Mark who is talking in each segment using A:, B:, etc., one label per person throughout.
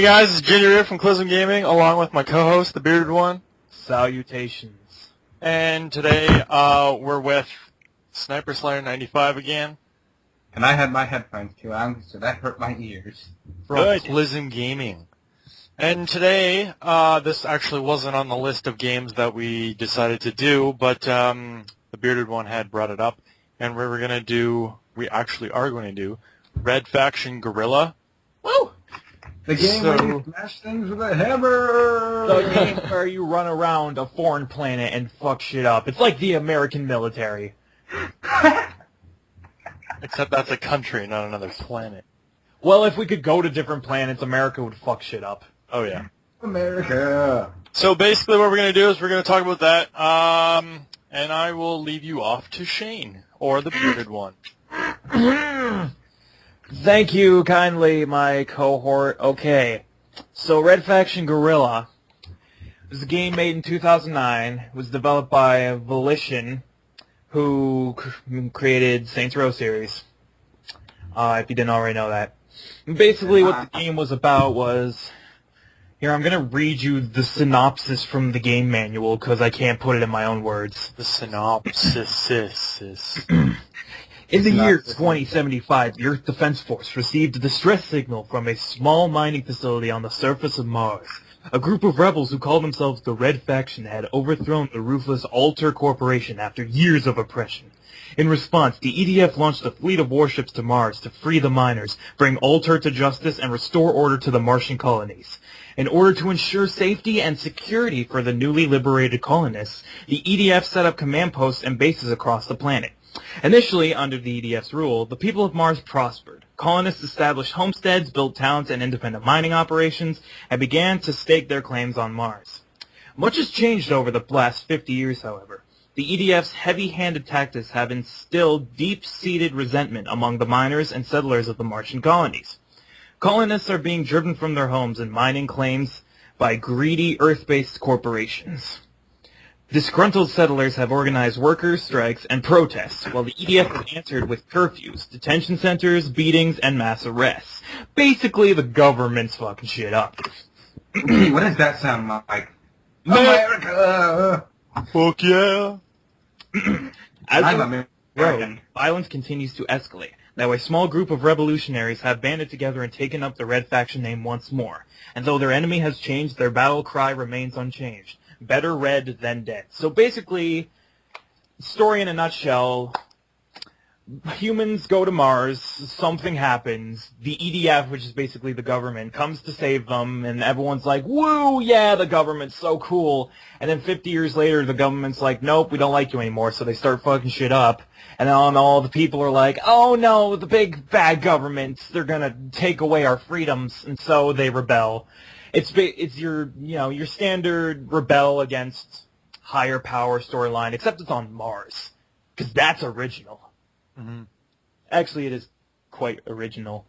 A: Hey guys, it's Gingerbeard from Klysm Gaming, along with my co-host, the Bearded One.
B: Salutations.
A: And today, we're with Sniperplayer95 again.
C: And I had my headphones too on, so that hurt my ears.
A: From Klysm Gaming. And today, this actually wasn't on the list of games that we decided to do, but the Bearded One had brought it up, and we actually are going to do Red Faction Guerilla.
C: Woo! The game where you smash things with a hammer!
B: The game where you run around a foreign planet and fuck shit up. It's like the American military.
A: Except that's a country, not another planet.
B: Well, if we could go to different planets, America would fuck shit up.
A: Oh, yeah.
C: America!
A: So basically what we're going to do is we're going to talk about that, and I will leave you off to Shane, or the Bearded One.
B: Thank you kindly, my cohort. Okay, so Red Faction Guerilla was a game made in 2009. It was developed by Volition, who created Saints Row series, if you didn't already know that. And basically what the game was about was... Here, I'm going to read you the synopsis from the game manual, because I can't put it in my own words.
A: The synopsis.
B: In the year 2075, the Earth Defense Force received a distress signal from a small mining facility on the surface of Mars. A group of rebels who called themselves the Red Faction had overthrown the ruthless Alter Corporation after years of oppression. In response, the EDF launched a fleet of warships to Mars to free the miners, bring Alter to justice, and restore order to the Martian colonies. In order to ensure safety and security for the newly liberated colonists, the EDF set up command posts and bases across the planet. Initially, under the EDF's rule, the people of Mars prospered. Colonists established homesteads, built towns and independent mining operations, and began to stake their claims on Mars. Much has changed over the last 50 years, however. The EDF's heavy-handed tactics have instilled deep-seated resentment among the miners and settlers of the Martian colonies. Colonists are being driven from their homes and mining claims by greedy Earth-based corporations. Disgruntled settlers have organized workers' strikes and protests, while the EDF has answered with curfews, detention centers, beatings, and mass arrests. Basically, the government's fucking shit up.
C: What does that sound like? America!
A: Fuck yeah!
C: I'm American.
B: Violence continues to escalate. Now, a small group of revolutionaries have banded together and taken up the Red Faction name once more. And though their enemy has changed, their battle cry remains unchanged. Better red than dead. So basically, story in a nutshell, humans go to Mars, something happens, the EDF, which is basically the government, comes to save them, and everyone's like, woo, yeah, the government's so cool. And then 50 years later, the government's like, nope, we don't like you anymore, so they start fucking shit up. And then all the people are like, oh no, the big bad government, they're gonna take away our freedoms, and so they rebel. It's your standard rebel against higher power storyline, except it's on Mars, because that's original.
A: Mm-hmm.
B: Actually, it is quite original,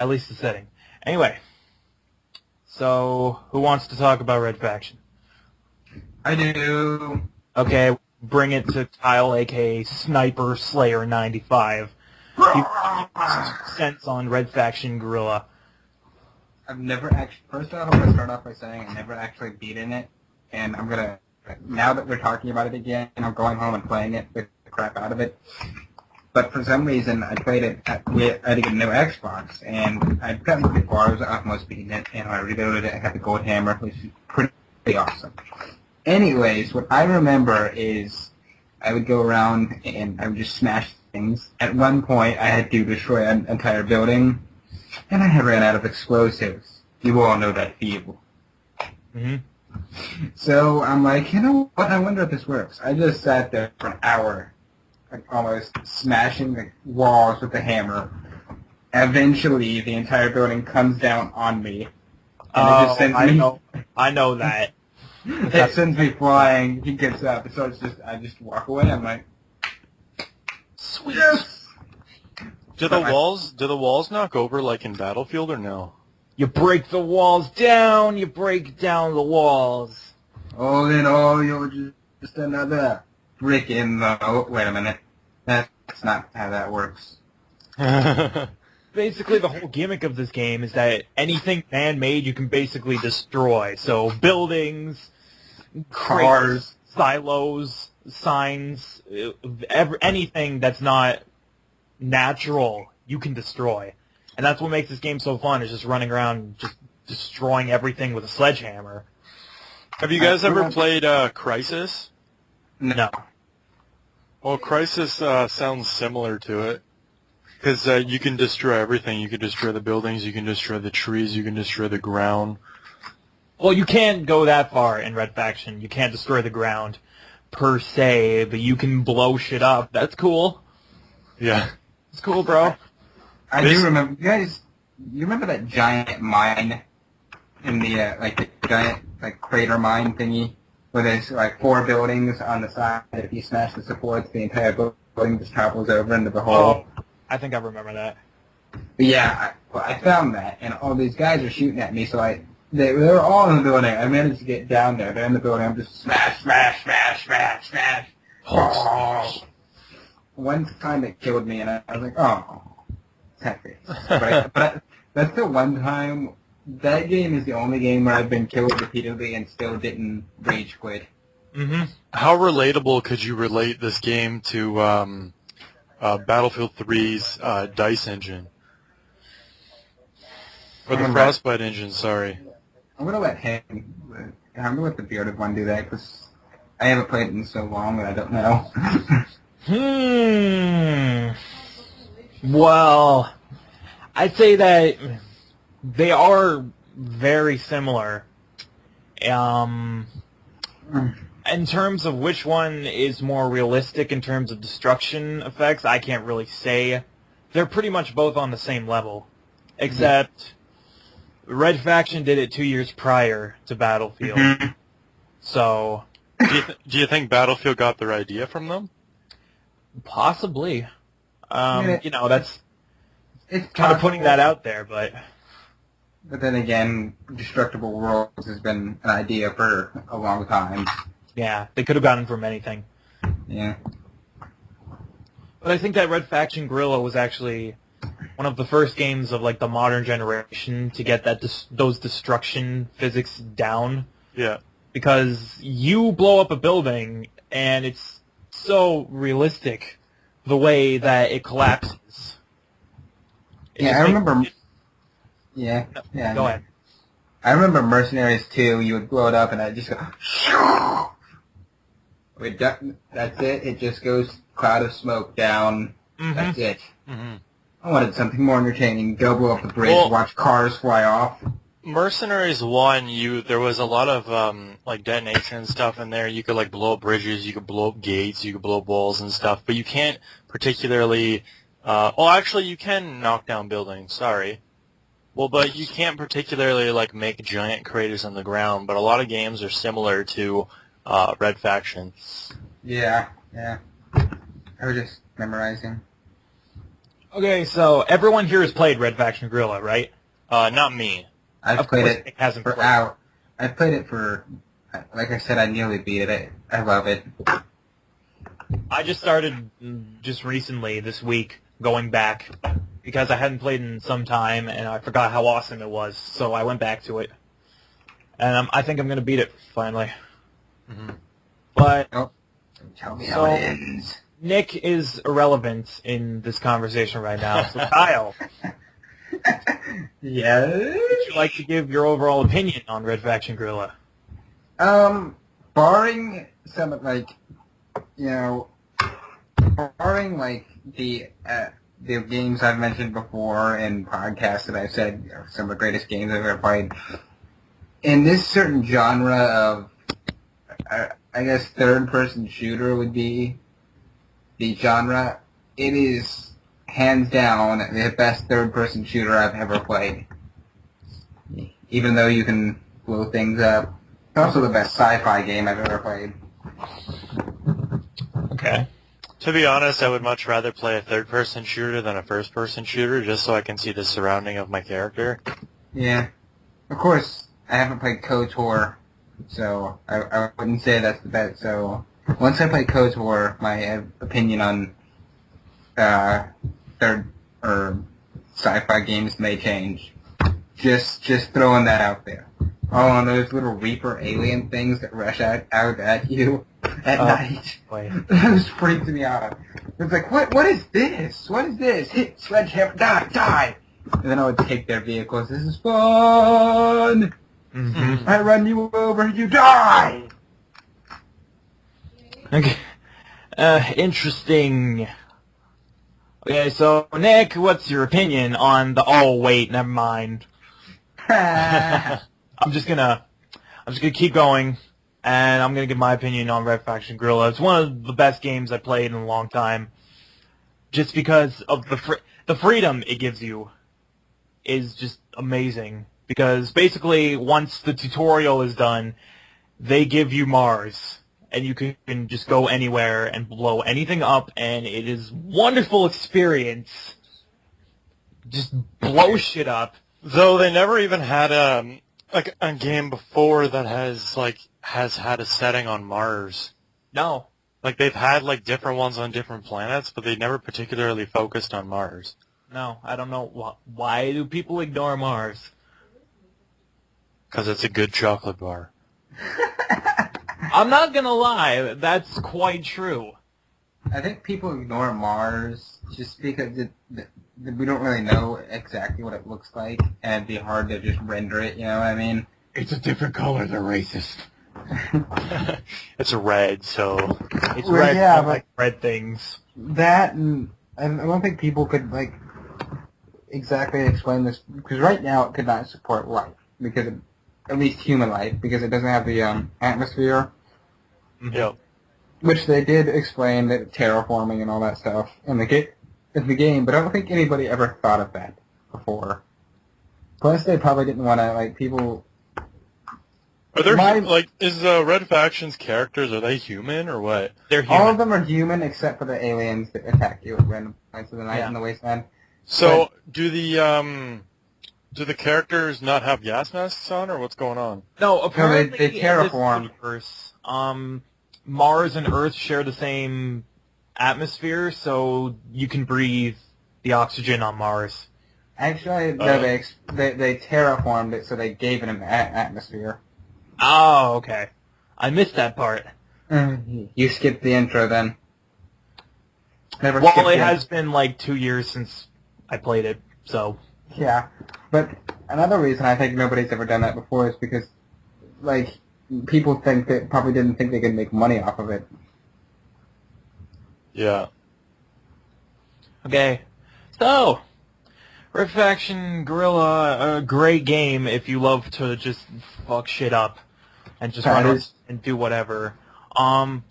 B: at least the setting. Anyway, so who wants to talk about Red Faction?
C: I do.
B: Okay, bring it to Kyle, aka Sniperplayer95. Sense on Red Faction Guerilla.
C: I've never actually... First off, I'm going to start off by saying I never actually beaten it. And I'm going to... Now that we're talking about it again, I'm going home and playing it with the crap out of it. But for some reason, I played it I had to get a new Xbox. And I'd gotten pretty far. I was almost beating it. And when I reloaded it, I got the gold hammer, which is pretty awesome. Anyways, what I remember is I would go around and I would just smash things. At one point, I had to destroy an entire building. And I had ran out of explosives. You all know that feel.
B: Mm-hmm.
C: So I'm like, you know what? I wonder if this works. I just sat there for an hour, like almost smashing the walls with the hammer. Eventually, the entire building comes down on me. And it just sends me.
B: I know that.
C: It sends me flying. He gets up, so I just walk away. I'm like,
A: Sweet.
C: Yes!
A: Do the walls knock over like in Battlefield or no?
B: You break the walls down, you break down the walls.
C: All in all, you're just another brick in the... Oh, wait a minute. That's not how that works.
B: basically the whole gimmick of this game is that anything man-made you can basically destroy. So buildings, cars, silos, signs, anything that's not natural you can destroy. And that's what makes this game so fun, is just running around just destroying everything with a sledgehammer.
A: Have you guys ever played Crysis?
B: No.
A: Well, Crysis sounds similar to it. Because you can destroy everything. You can destroy the buildings, you can destroy the trees, you can destroy the ground.
B: Well, you can't go that far in Red Faction. You can't destroy the ground, per se, but you can blow shit up. That's cool.
A: Yeah.
B: It's cool, bro.
C: I do remember, you remember that giant mine in the, the giant, crater mine thingy? Where there's, 4 buildings on the side, if you smash the supports, the entire building just topples over into the hole.
B: Oh, I think I remember that.
C: But yeah, I found that, and all these guys are shooting at me, so they were all in the building. I managed to get down there. They're in the building. I'm just smash, smash, smash, smash, smash. Oh. One time it killed me, and I was like, oh, happy. But that's the one time. That game is the only game where I've been killed repeatedly and still didn't rage quit.
B: Mm-hmm.
A: How relatable could you relate this game to Battlefield 3's DICE engine? Or the Frostbite engine, sorry.
C: I'm going to let him... I'm going to let the Bearded One do that, because I haven't played it in so long that I don't know.
B: Well, I'd say that they are very similar. In terms of which one is more realistic in terms of destruction effects, I can't really say. They're pretty much both on the same level, except Red Faction did it 2 years prior to Battlefield.
C: Mm-hmm.
B: So,
A: do you think Battlefield got their idea from them?
B: possibly.
C: Yeah.
B: That's
C: It's
B: kind of putting that out there, but...
C: But then again, Destructible Worlds has been an idea for a long time.
B: Yeah, they could have gotten from anything.
C: Yeah.
B: But I think that Red Faction Guerilla was actually one of the first games of the modern generation to get those destruction physics down.
A: Yeah.
B: Because you blow up a building and it's so realistic the way that it collapses.
C: I remember. Yeah.
B: Go ahead.
C: I remember Mercenaries 2. You would blow it up and I'd just go. That's it. It just goes cloud of smoke down.
B: Mm-hmm.
C: That's it.
A: Mm-hmm.
C: I wanted something more entertaining. Go blow up the bridge, watch cars fly off.
A: Mercenaries 1, there was a lot of detonation and stuff in there. You could blow up bridges, you could blow up gates, you could blow up walls and stuff, but you can't particularly. Actually, you can knock down buildings. Sorry. Well, but you can't particularly make giant craters on the ground. But a lot of games are similar to Red Faction.
C: Yeah. I was just memorizing.
B: Okay, so everyone here has played Red Faction Guerilla, right?
A: Not me.
C: I've played it
B: hasn't
C: for
B: played.
C: hours. I've played it for, like I said, I nearly beat it. I love it.
B: I just started just recently, this week, going back, because I hadn't played in some time, and I forgot how awesome it was, so I went back to it. And I think I'm going to beat it, finally.
A: Mm-hmm.
B: But,
C: Tell me how it ends.
B: Nick is irrelevant in this conversation right now, so Kyle,
C: Yeah.
B: would you like to give your overall opinion on Red Faction Guerilla?
C: Barring some barring the games I've mentioned before in podcasts that I've said are some of the greatest games I've ever played, in this certain genre of, I guess third-person shooter would be the genre, it is hands down the best third-person shooter I've ever played. Even though you can blow things up, it's also the best sci-fi game I've ever played.
B: Okay.
A: To be honest, I would much rather play a third-person shooter than a first-person shooter, just so I can see the surrounding of my character.
C: Yeah. Of course, I haven't played KOTOR, so I wouldn't say that's the best. So once I play KOTOR, my opinion on third or sci-fi games may change. Just throwing that out there. Oh, and those little Reaper alien things that rush out at you at night.
B: Boy.
C: That just freaks me out. It's like, what is this? What is this? Hit, sledgehammer, die! And then I would take their vehicles. This is fun!
B: Mm-hmm.
C: I run you over, you die!
B: Okay. Interesting. Okay, so Nick, what's your opinion on the? Oh wait, never mind. I'm just gonna keep going, and I'm gonna give my opinion on Red Faction Guerilla. It's one of the best games I played in a long time, just because of the freedom it gives you is just amazing. Because basically, once the tutorial is done, they give you Mars, and you can just go anywhere and blow anything up, and it is wonderful experience. Just blow shit up.
A: Though they never even had a game before that has had a setting on Mars.
B: No.
A: Like they've had different ones on different planets, but they never particularly focused on Mars.
B: No, I don't know why do people ignore Mars?
A: Because it's a good chocolate bar.
B: I'm not gonna lie, that's quite true.
C: I think people ignore Mars just because we don't really know exactly what it looks like, and it'd be hard to just render it, you know what I mean?
B: It's a different color, they're racist.
A: It's red, so...
B: It's
C: Well,
B: red,
C: yeah,
B: but like red things.
C: That, and I don't think people could, exactly explain this, because right now it could not support life, because at least human life, because it doesn't have the atmosphere.
A: Yep.
C: Which they did explain that terraforming and all that stuff in the game, but I don't think anybody ever thought of that before. Plus, they probably didn't want to people.
A: Are there is Red Faction's characters? Are they human or what?
B: They're human.
C: All of them are human except for the aliens that attack you at random points of the night in the wasteland.
A: So do the characters not have gas masks on, or what's going on?
B: No, apparently
C: they terraform.
B: in this universe, Mars and Earth share the same atmosphere, so you can breathe the oxygen on Mars.
C: Actually, no, they terraformed it, so they gave it an atmosphere.
B: Oh, okay. I missed that part.
C: You skipped the intro then.
B: Well, it has been 2 years since I played it, so...
C: Yeah, but another reason I think nobody's ever done that before is because, people probably didn't think they could make money off of it.
A: Yeah.
B: Okay, so, Red Faction Guerilla, a great game if you love to just fuck shit up and just run around and do whatever.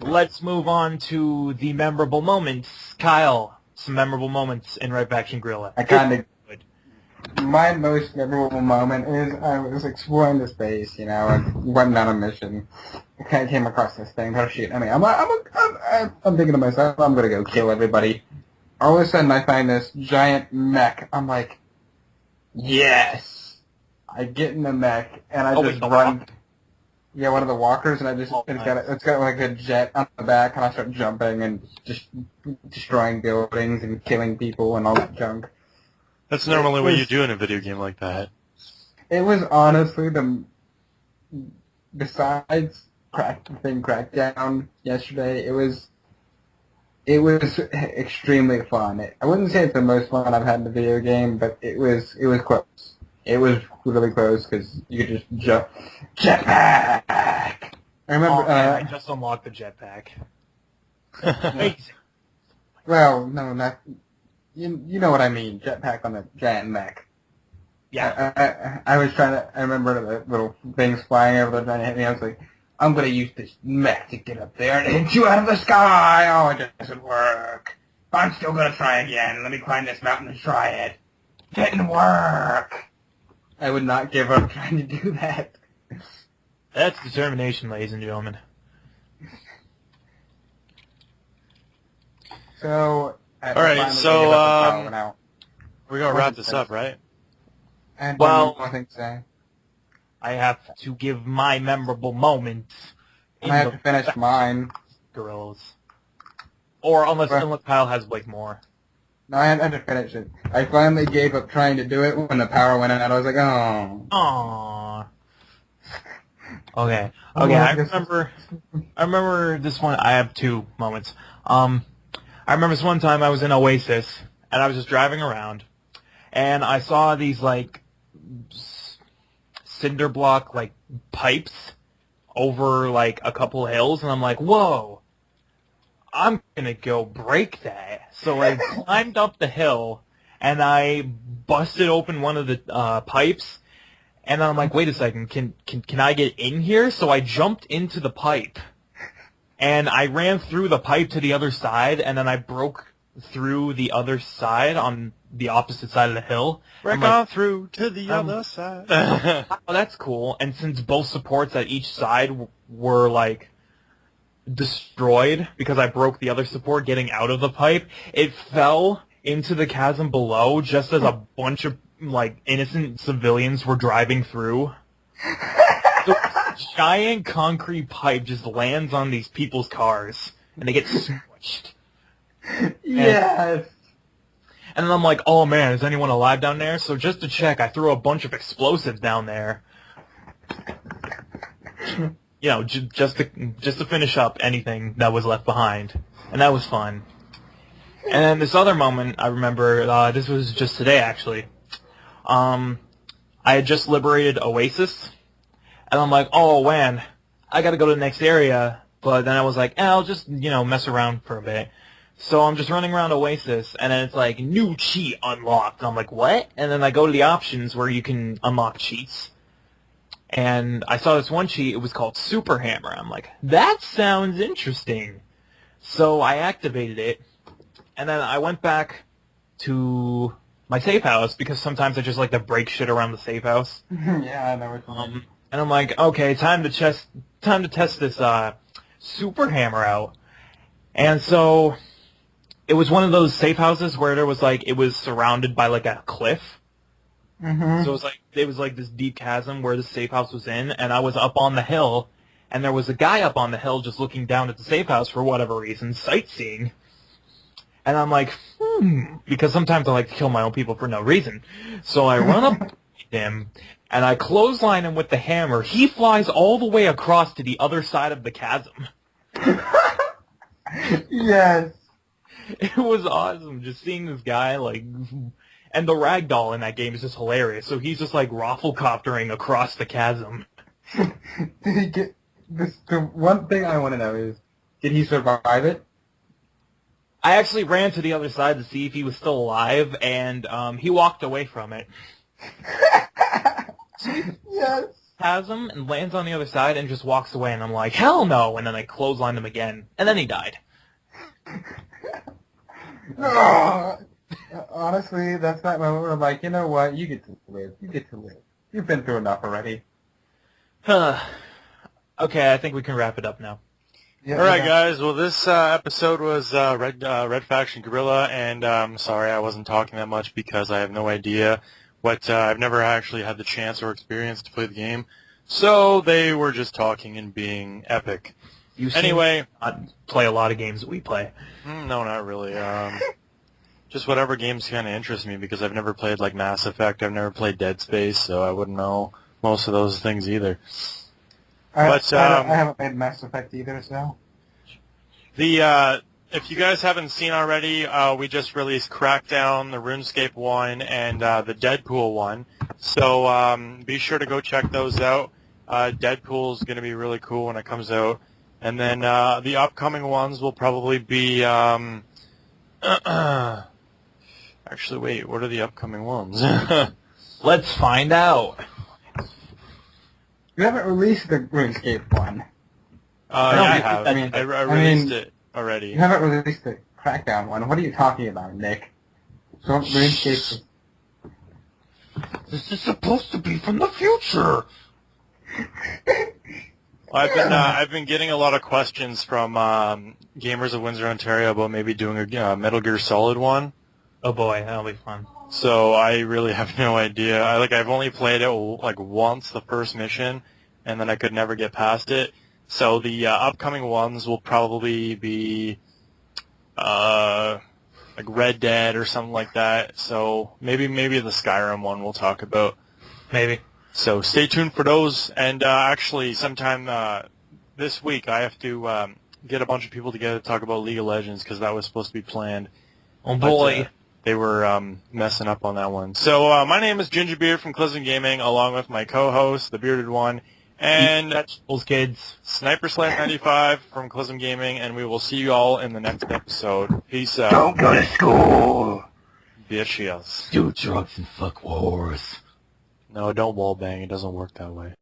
B: Let's move on to the memorable moments. Kyle, some memorable moments in Red Faction Guerilla.
C: My most memorable moment is I was exploring the space, and went on a mission. I kind of came across this thing. Oh shit! I mean, I'm thinking to myself, I'm gonna go kill everybody. All of a sudden, I find this giant mech. I'm like, yes! I get in the mech and I just run.
B: Walk.
C: Yeah, one of the walkers, and it's got a jet on the back, and I start jumping and just destroying buildings and killing people and all that junk.
A: That's normally what you do in a video game like that.
C: It was honestly besides Crackdown yesterday, it was extremely fun. I wouldn't say it's the most fun I've had in a video game, but it was close. It was really close because you could just jump. Jetpack! I remember.
B: I just unlocked the jetpack. Amazing.
C: Well, no, not. You know what I mean. Jetpack on the giant mech.
B: Yeah.
C: I was trying to. I remember the little things flying over there trying to hit me. I was like, I'm gonna use this mech to get up there and hit you out of the sky. Oh, it doesn't work. I'm still gonna try again. Let me climb this mountain and try it. Didn't work. I would not give up trying to do that.
B: That's determination, ladies and gentlemen.
C: So,
A: alright, so, we're gonna wrap this up, right?
C: And
B: well,
C: one thing to say.
B: I have to give my memorable moments.
C: I have to finish mine.
B: Gorillas. Or unless Kyle has more.
C: No, I had to finish it. I finally gave up trying to do it when the power went out. I was like, oh.
B: Aww. Okay.
C: Oh,
B: Okay,
C: I
B: I remember this one. I have two moments. I remember this one time I was in Oasis, and I was just driving around, and I saw these, like, cinder block, like, pipes over, like, a couple hills, and I'm like, whoa, I'm gonna go break that. So I climbed up the hill, and I busted open one of the pipes, and then I'm like, wait a second, can I get in here? So I jumped into the pipe, and I ran through the pipe to the other side, and then I broke through the other side on the opposite side of the hill.
A: Break
B: I'm
A: on through to the other side.
B: oh, that's cool. And since both supports at each side were, like, destroyed because I broke the other support getting out of the pipe, it fell into the chasm below just as a bunch of, like, innocent civilians were driving through. So this giant concrete pipe just lands on these people's cars, and they get smushed.
C: Yes.
B: And then I'm like, oh man, is anyone alive down there? So just to check, I threw a bunch of explosives down there. You know, just to finish up anything that was left behind. And that was fun. And then this other moment, I remember, this was just today actually. I had just liberated Oasis, and I'm like, oh man, I gotta go to the next area. But then I was like, I'll just, mess around for a bit. So I'm just running around Oasis, and then it's like, new cheat unlocked. And I'm like, what? And then I go to the options where you can unlock cheats. And I saw this one cheat, it was called Super Hammer. I'm like, that sounds interesting. So I activated it, and then I went back to my safe house, because sometimes I just like to break shit around the safe house.
C: Yeah, I know what you mean.
B: And I'm like, okay, time to test this Super Hammer out. And so it was one of those safe houses where there was like, it was surrounded by like a cliff.
C: Mm-hmm.
B: So it was like this deep chasm where the safe house was in, and I was up on the hill, and there was a guy up on the hill just looking down at the safe house for whatever reason, sightseeing. And I'm like, because sometimes I like to kill my own people for no reason. So I run up to him, and I clothesline him with the hammer. He flies all the way across to the other side of the chasm.
C: Yes.
B: It was awesome just seeing this guy, like, and the ragdoll in that game is just hilarious. So he's just like rafflecoptering across the chasm.
C: Did he get this? The one thing I want to know is, did he survive it?
B: I actually ran to the other side to see if he was still alive, and he walked away from it.
C: Yes.
B: Chasm and lands on the other side and just walks away, and I'm like, hell no! And then I clotheslined him again, and then he died.
C: Oh, honestly, that's that moment where I'm like, you know what? You get to live. You get to live. You've been through enough already.
B: Okay, I think we can wrap it up now.
C: Yeah,
A: All right, guys. Well, this episode was Red Faction Guerilla, and sorry I wasn't talking that much because I have no idea what I've never actually had the chance or experience to play the game. So they were just talking and being epic. Anyway,
B: I play a lot of games that we play.
A: No, not really. Just whatever games kind of interest me, because I've never played like Mass Effect. I've never played Dead Space, so I wouldn't know most of those things either.
C: I haven't played Mass Effect either, so.
A: If you guys haven't seen already, we just released Crackdown, the RuneScape one, and the Deadpool one. So be sure to go check those out. Deadpool's going to be really cool when it comes out. And then the upcoming ones will probably be... Actually, wait, what are the upcoming ones?
B: Let's find out.
C: You haven't released the RuneScape one.
A: Yeah, I have.
C: I mean,
A: I released it already.
C: You haven't released the Crackdown one. What are you talking about, Nick? So RuneScape.
B: This is supposed to be from the future.
A: I've been getting a lot of questions from gamers of Windsor, Ontario about maybe doing a Metal Gear Solid one.
B: Oh boy, that'll be fun.
A: So I really have no idea. I've only played it like once, the first mission, and then I could never get past it. So the upcoming ones will probably be like Red Dead or something like that. So maybe the Skyrim one we'll talk about.
B: Maybe.
A: So stay tuned for those. And actually, sometime this week, I have to get a bunch of people together to talk about League of Legends because that was supposed to be planned.
B: Oh boy.
A: But, they were messing up on that one. So my name is Gingerbeard from Klysm Gaming, along with my co-host, the Bearded One, and
B: those kids.
A: Sniperplayer95 from Klysm Gaming, and we will see you all in the next episode. Peace out.
D: Don't go to school.
A: Bitches.
D: Do drugs and fuck wars.
A: No, don't wallbang. It doesn't work that way.